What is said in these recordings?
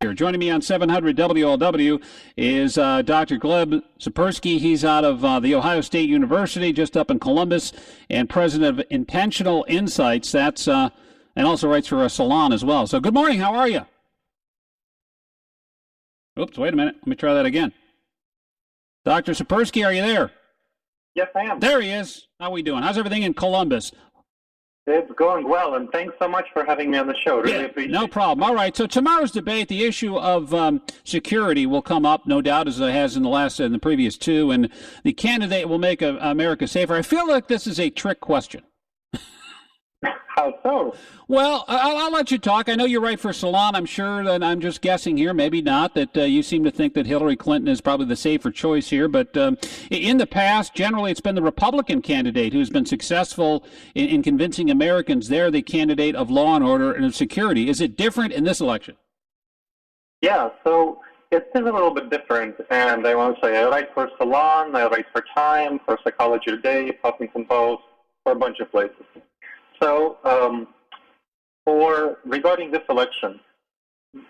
Here. Joining me on 700 WLW is Dr. Gleb Tsipursky. He's out of the Ohio State University, just up in Columbus, and president of Intentional Insights. That's and also writes for Salon as well. So, good morning. How are you? Oops, wait a minute. Let me try that again. Dr. Tsipursky, are you there? Yes, I am. There he is. How are we doing? How's everything in Columbus? It's going well, and thanks so much for having me on the show. Really appreciate it. No problem. All right, so tomorrow's debate, the issue of security will come up, no doubt, as it has in the previous two, and the candidate will make America safer. I feel like this is a trick question. How so? Well, I'll let you talk. I know you write for Salon. I'm sure, and I'm just guessing here, maybe not, that you seem to think that Hillary Clinton is probably the safer choice here. But in the past, generally, it's been the Republican candidate who's been successful in convincing Americans they're the candidate of law and order and of security. Is it different in this election? Yeah, so it's a little bit different. And I want to say I write for Salon, I write for Time, for Psychology Today, Huffington Post, for a bunch of places. So, regarding this election,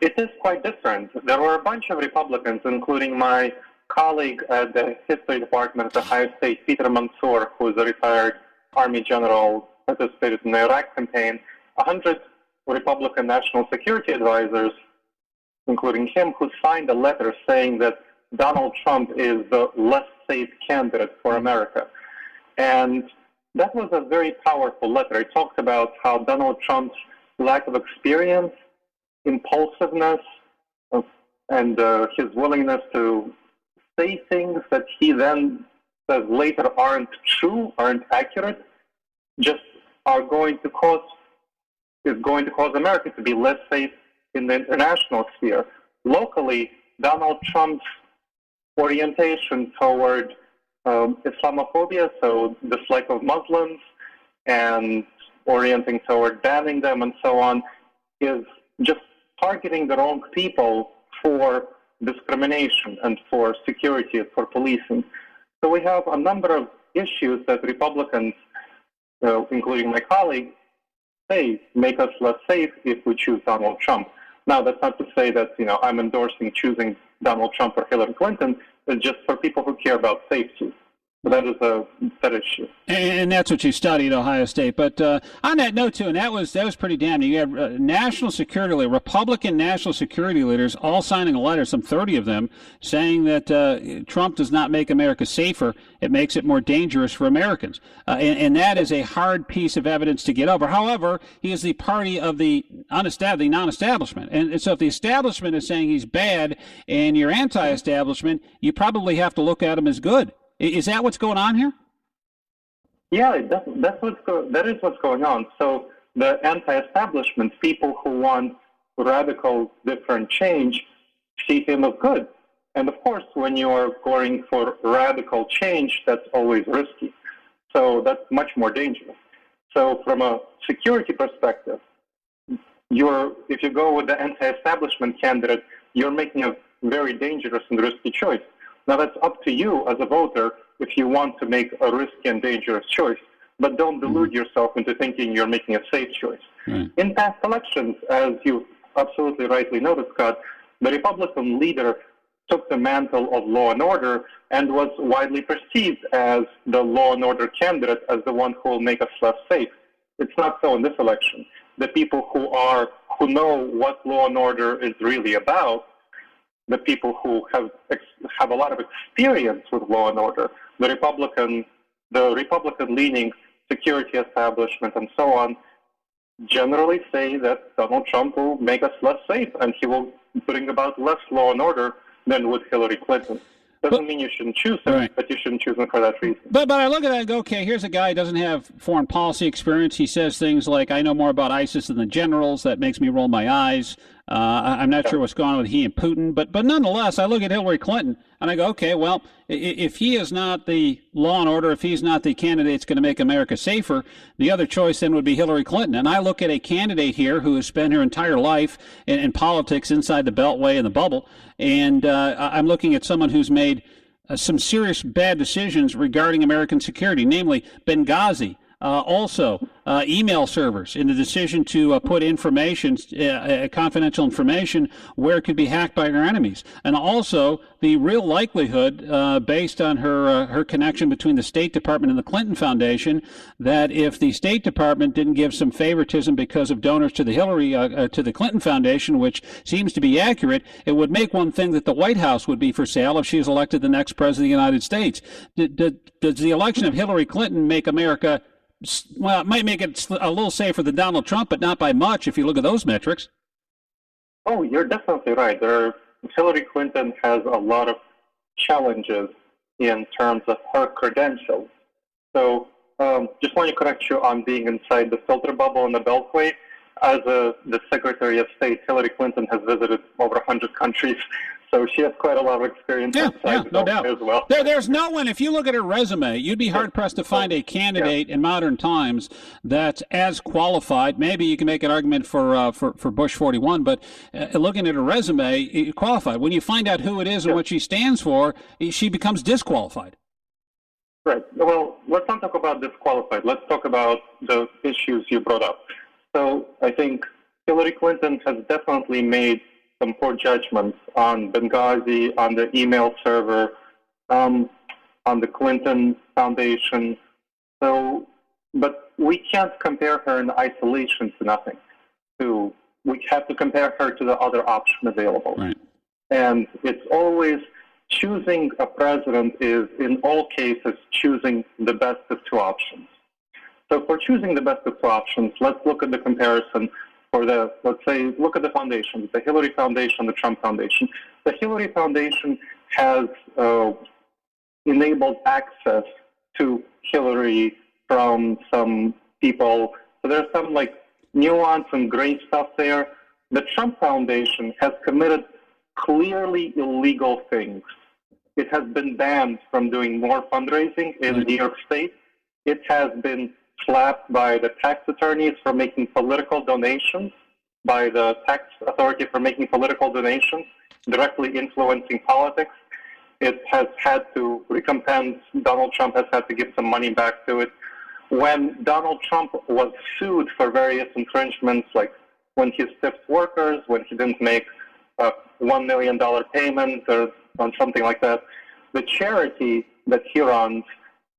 it is quite different. There were a bunch of Republicans, including my colleague at the History Department at Ohio State, Peter Mansour, who is a retired Army general, participated in the Iraq campaign, 100 Republican national security advisors, including him, who signed a letter saying that Donald Trump is the less safe candidate for America. And that was a very powerful letter. It talked about how Donald Trump's lack of experience, impulsiveness, and his willingness to say things that he then says later aren't true, aren't accurate, just is going to cause America to be less safe in the international sphere. Locally, Donald Trump's orientation toward Islamophobia, so dislike of Muslims, and orienting toward banning them and so on, is just targeting the wrong people for discrimination and for security, for policing. So we have a number of issues that Republicans, including my colleague, say make us less safe if we choose Donald Trump. Now, that's not to say that I'm endorsing choosing Donald Trump or Hillary Clinton. It's just for people who care about safety. So that is that issue. And that's what you studied at Ohio State. But on that note, too, and that was pretty damning. You had national security, Republican national security leaders all signing a letter, some 30 of them, saying that Trump does not make America safer. It makes it more dangerous for Americans. And that is a hard piece of evidence to get over. However, he is the party of the non-establishment. And so if the establishment is saying he's bad and you're anti-establishment, you probably have to look at him as good. Is that what's going on here? Yeah, that is what's going on. So the anti-establishment, people who want radical, different change, see him as good. And of course, when you are going for radical change, that's always risky. So that's much more dangerous. So from a security perspective, if you go with the anti-establishment candidate, you're making a very dangerous and risky choice. Now, that's up to you as a voter if you want to make a risky and dangerous choice, but don't delude yourself into thinking you're making a safe choice. In past elections, as you absolutely rightly noted, Scott, the Republican leader took the mantle of law and order and was widely perceived as the law and order candidate, as the one who will make us less safe. It's not so in this election. The people who know what law and order is really about, the people who have a lot of experience with law and order, the Republican-leaning security establishment and so on, generally say that Donald Trump will make us less safe and he will bring about less law and order than would Hillary Clinton. Doesn't mean you shouldn't choose him, right, but you shouldn't choose him for that reason. But I look at that and go, okay, here's a guy who doesn't have foreign policy experience. He says things like, I know more about ISIS than the generals. That makes me roll my eyes. I'm not sure what's going on with he and Putin. But nonetheless, I look at Hillary Clinton and I go, okay, well, if he is not the law and order, if he's not the candidate that's going to make America safer, the other choice then would be Hillary Clinton. And I look at a candidate here who has spent her entire life in politics inside the Beltway and the bubble. And I'm looking at someone who's made some serious bad decisions regarding American security, namely Benghazi, Also, email servers in the decision to put information, confidential information, where it could be hacked by our enemies, and also the real likelihood, based on her connection between the State Department and the Clinton Foundation, that if the State Department didn't give some favoritism because of donors to the to the Clinton Foundation, which seems to be accurate, it would make one thing that the White House would be for sale if she is elected the next president of the United States. Does the election of Hillary Clinton make America? Well, it might make it a little safer than Donald Trump, but not by much if you look at those metrics. Oh, you're definitely right. Hillary Clinton has a lot of challenges in terms of her credentials. So just want to correct you on being inside the filter bubble in the Beltway. As the Secretary of State, Hillary Clinton has visited over 100 countries, so she has quite a lot of experience outside no doubt. as well. There's no one, if you look at her resume, you'd be hard-pressed to find a candidate in modern times that's as qualified. Maybe you can make an argument for Bush 41, but looking at her resume, qualified. When you find out who it is and what she stands for, she becomes disqualified. Right. Well, let's not talk about disqualified. Let's talk about the issues you brought up. So I think Hillary Clinton has definitely made some poor judgments on Benghazi, on the email server, on the Clinton Foundation. So, but we can't compare her in isolation to nothing. We have to compare her to the other option available. Right. And it's always choosing a president is, in all cases, choosing the best of two options. So for choosing the best of two options, let's look at the comparison look at the foundations, the Hillary Foundation, the Trump Foundation. The Hillary Foundation has enabled access to Hillary from some people. So there's some nuance and gray stuff there. The Trump Foundation has committed clearly illegal things. It has been banned from doing more fundraising in New York State. It has been slapped by the tax attorneys for making political donations, by the tax authority for making political donations, directly influencing politics. It has had to recompense, Donald Trump has had to give some money back to it. When Donald Trump was sued for various infringements, like when he stiffed workers, when he didn't make a $1 million payment or on something like that, the charity that he runs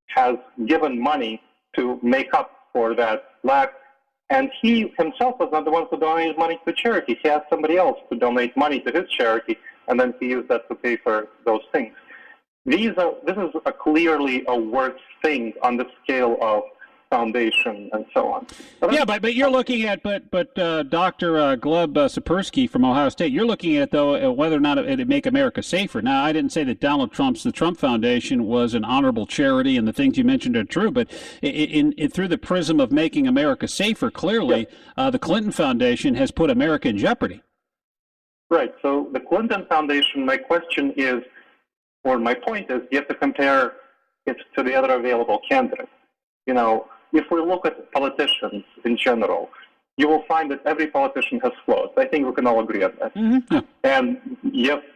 has given money to make up for that lack. And he himself was not the one who donated money to the charity. He asked somebody else to donate money to his charity, and then he used that to pay for those things. This is clearly a worse thing on the scale of foundation and so on. But you're looking at Dr. Gleb Sapersky from Ohio State. You're looking at whether or not it'd make America safer. Now, I didn't say that the Trump Foundation was an honorable charity, and the things you mentioned are true. But through the prism of making America safer, clearly the Clinton Foundation has put America in jeopardy. Right. So the Clinton Foundation. My question is, or my point is, you have to compare it to the other available candidates. If we look at politicians in general, you will find that every politician has flaws. I think we can all agree on that. Mm-hmm. Yeah. And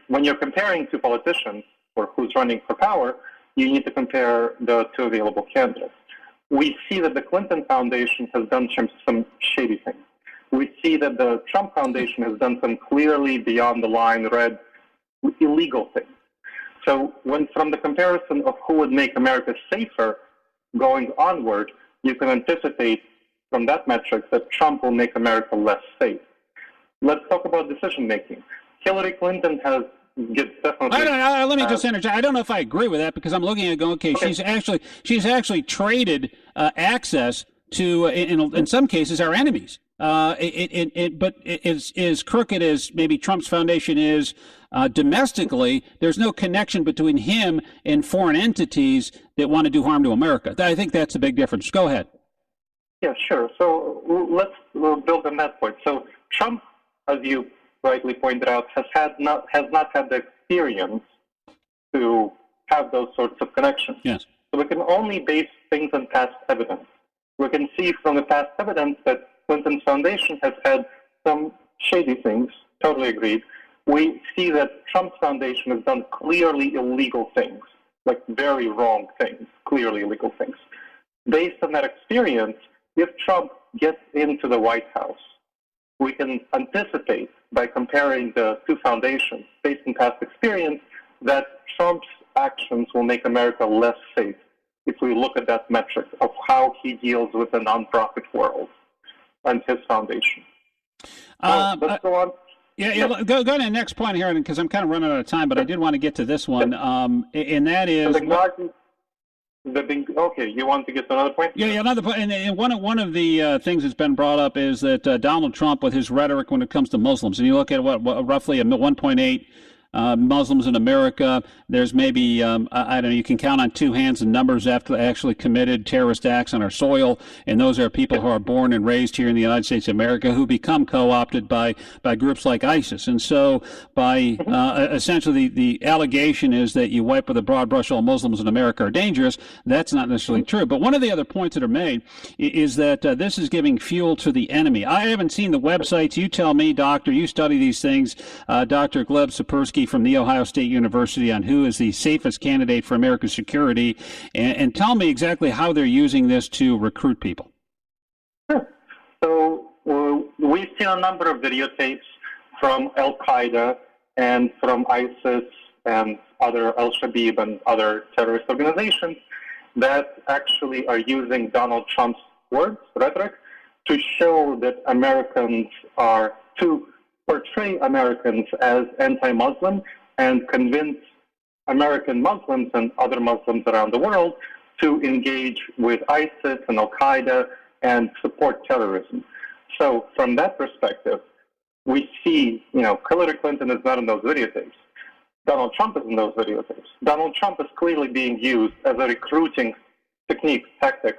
when you're comparing two politicians or who's running for power, you need to compare the two available candidates. We see that the Clinton Foundation has done some shady things. We see that the Trump Foundation has done some clearly beyond the line red illegal things. So from the comparison of who would make America safer going onward, you can anticipate from that metric that Trump will make America less safe. Let's talk about decision making. Hillary Clinton definitely. Let me just interject. I don't know if I agree with that, because I'm looking at going, okay. she's actually traded access to, in some cases, our enemies. But as crooked as maybe Trump's foundation is domestically, there's no connection between him and foreign entities that want to do harm to America. I think that's a big difference. Go ahead. Yeah, sure. So let's build on that point. So Trump, as you rightly pointed out, has not had the experience to have those sorts of connections. Yes. So we can only base things on past evidence. We can see from the past evidence that Clinton's foundation has had some shady things, totally agreed. We see that Trump's foundation has done clearly illegal things, like very wrong things, clearly illegal things. based on that experience, if Trump gets into the White House, we can anticipate by comparing the two foundations based on past experience that Trump's actions will make America less safe if we look at that metric of how he deals with the nonprofit world and his foundation. Let's go on. Yeah, go to the next point here, because I'm kind of running out of time, but I did want to get to this one, and that is... Okay, you want to get to another point? Yeah, another point. And one of the things that's been brought up is that Donald Trump, with his rhetoric when it comes to Muslims, and you look at what roughly 1.8 Muslims in America. There's maybe, I don't know, you can count on two hands the numbers after they actually committed terrorist acts on our soil. And those are people who are born and raised here in the United States of America who become co-opted by groups like ISIS. And so by essentially the allegation is that you wipe with a broad brush all Muslims in America are dangerous. That's not necessarily true. But one of the other points that are made is that this is giving fuel to the enemy. I haven't seen the websites. You tell me, Doctor, you study these things. Dr. Gleb Sapersky from The Ohio State University on who is the safest candidate for America's security, and tell me exactly how they're using this to recruit people. Sure. So we've seen a number of videotapes from Al-Qaeda and from ISIS and other Al-Shabaab and other terrorist organizations that actually are using Donald Trump's words, rhetoric, to show that Americans are to portray Americans as anti-Muslim and convince American Muslims and other Muslims around the world to engage with ISIS and Al-Qaeda and support terrorism. So from that perspective, we see, Hillary Clinton is not in those videotapes. Donald Trump is in those videotapes. Donald Trump is clearly being used as a recruiting tactic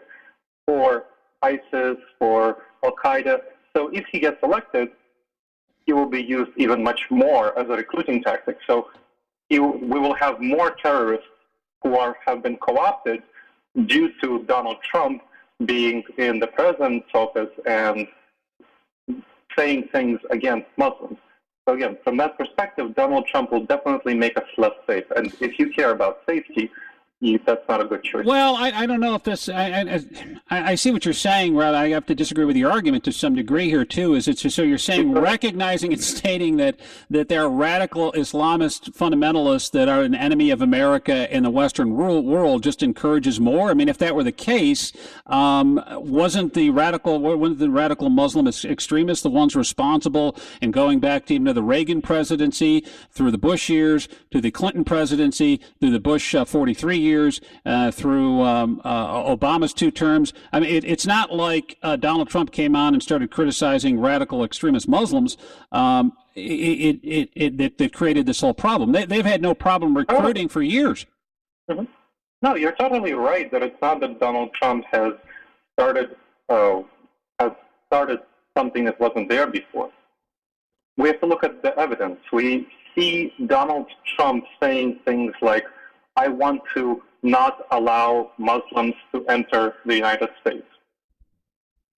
for ISIS, for Al-Qaeda. So if he gets elected, he will be used even much more as a recruiting tactic. So we will have more terrorists who have been co-opted due to Donald Trump being in the president's office and saying things against Muslims. So again, from that perspective, Donald Trump will definitely make us less safe. And if you care about safety, that's not a good choice. Well, I don't know if this. I see what you're saying, Rod. I have to disagree with your argument to some degree here too. Is it's so you're saying recognizing and stating that there are radical Islamist fundamentalists that are an enemy of America and the Western world just encourages more. I mean, if that were the case, wasn't the radical Muslim extremists the ones responsible? And going back to even to the Reagan presidency, through the Bush years, to the Clinton presidency, through the Bush 43 years, through Obama's 2 terms. I mean, it's not like Donald Trump came on and started criticizing radical extremist Muslims. That created this whole problem. They've had no problem recruiting for years. Mm-hmm. No, you're totally right that it's not that Donald Trump has started something that wasn't there before. We have to look at the evidence. We see Donald Trump saying things like, I want to not allow Muslims to enter the United States.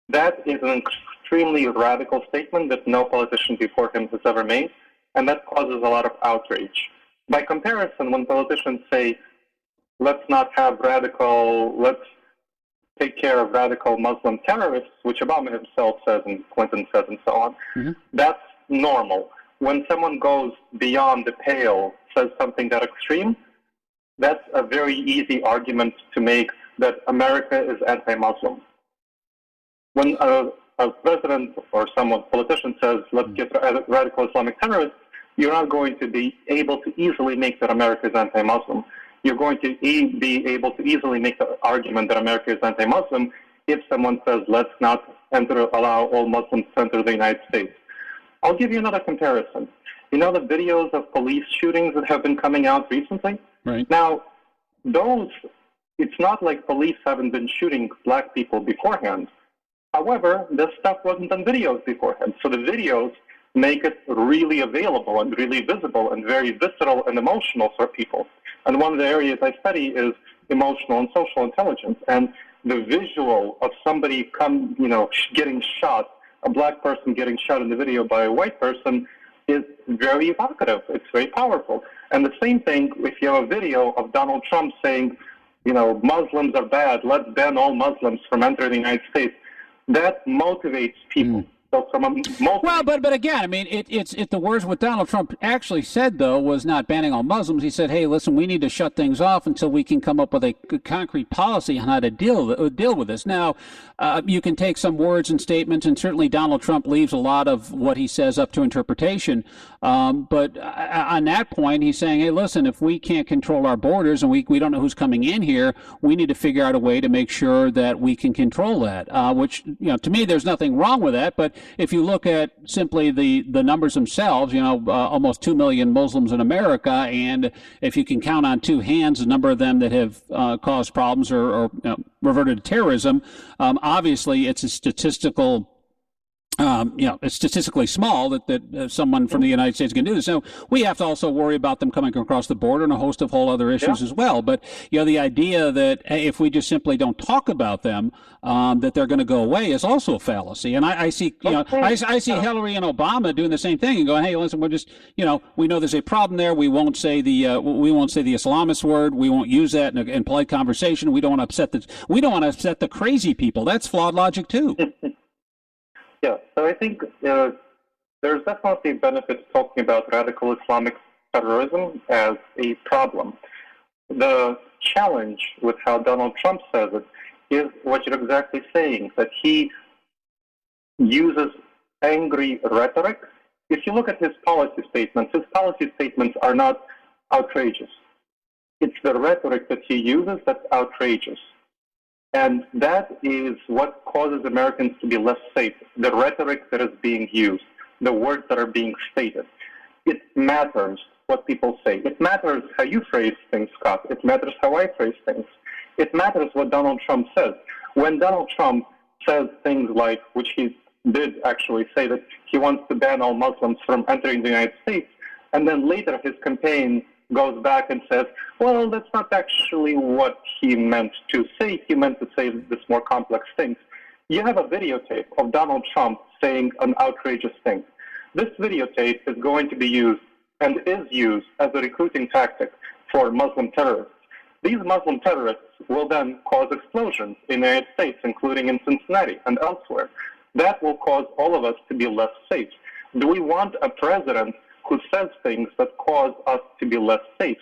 That is an extremely radical statement that no politician before him has ever made, and that causes a lot of outrage. By comparison, when politicians say, let's take care of radical Muslim terrorists, which Obama himself says and Clinton says and so on, that's normal. When someone goes beyond the pale, says something that extreme, that's a very easy argument to make that America is anti-Muslim. When a president or politician says, let's get radical Islamic terrorists, you're not going to be able to easily make that America is anti-Muslim. You're going to be able to easily make the argument that America is anti-Muslim if someone says, let's not allow all Muslims to enter the United States. I'll give you another comparison. You know the videos of police shootings that have been coming out recently? Right. Now, it's not like police haven't been shooting black people beforehand. However, this stuff wasn't on videos beforehand. So the videos make it really available and really visible and very visceral and emotional for people. And one of the areas I study is emotional and social intelligence. And the visual of somebody getting shot, a black person getting shot in the video by a white person, is very evocative. It's very powerful. And the same thing if you have a video of Donald Trump saying, Muslims are bad, let's ban all Muslims from entering the United States, that motivates people. So from a Well, but again, I mean, it's the words what Donald Trump actually said though was not banning all Muslims. He said, "Hey, listen, we need to shut things off until we can come up with a concrete policy on how to deal with this." Now, you can take some words and statements, and certainly Donald Trump leaves a lot of what he says up to interpretation. But on that point, he's saying, "Hey, listen, if we can't control our borders and we don't know who's coming in here, we need to figure out a way to make sure that we can control that." Which, to me, there's nothing wrong with that, but if you look at simply the numbers themselves, almost 2 million Muslims in America, and if you can count on two hands the number of them that have caused problems or reverted to terrorism, obviously it's a statistical. It's statistically small that someone from the United States can do this. So we have to also worry about them coming across the border and a host of whole other issues as well. But, the idea that if we just simply don't talk about them, that they're going to go away is also a fallacy. And I see, I see Hillary and Obama doing the same thing and going, "Hey, listen, we're just, we know there's a problem there. We won't say the Islamist word. We won't use that in polite conversation. We don't want to upset the crazy people." That's flawed logic too. Yeah, so I think there's definitely benefits talking about radical Islamic terrorism as a problem. The challenge with how Donald Trump says it is what you're exactly saying, that he uses angry rhetoric. If you look at his policy statements are not outrageous. It's the rhetoric that he uses that's outrageous. And that is what causes Americans to be less safe, the rhetoric that is being used, the words that are being stated. It matters what people say. It matters how you phrase things, Scott. It matters how I phrase things. It matters what Donald Trump says. When Donald Trump says things like, which he did actually say, that he wants to ban all Muslims from entering the United States, and then later his campaign goes back and says, well, that's not actually what he meant to say. He meant to say this more complex things. You have a videotape of Donald Trump saying an outrageous thing. This videotape is going to be used and is used as a recruiting tactic for Muslim terrorists. These Muslim terrorists will then cause explosions in the United States, including in Cincinnati and elsewhere. That will cause all of us to be less safe. Do we want a president who says things that cause us to be less safe?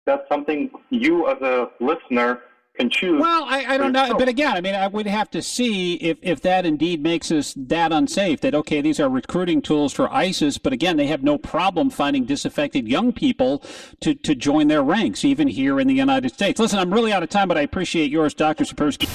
That's something you as a listener can choose. Well, I don't know. But again, I mean, I would have to see if that indeed makes us that unsafe, that, okay, these are recruiting tools for ISIS, but again, they have no problem finding disaffected young people to join their ranks, even here in the United States. Listen, I'm really out of time, but I appreciate yours, Dr. Sapersky.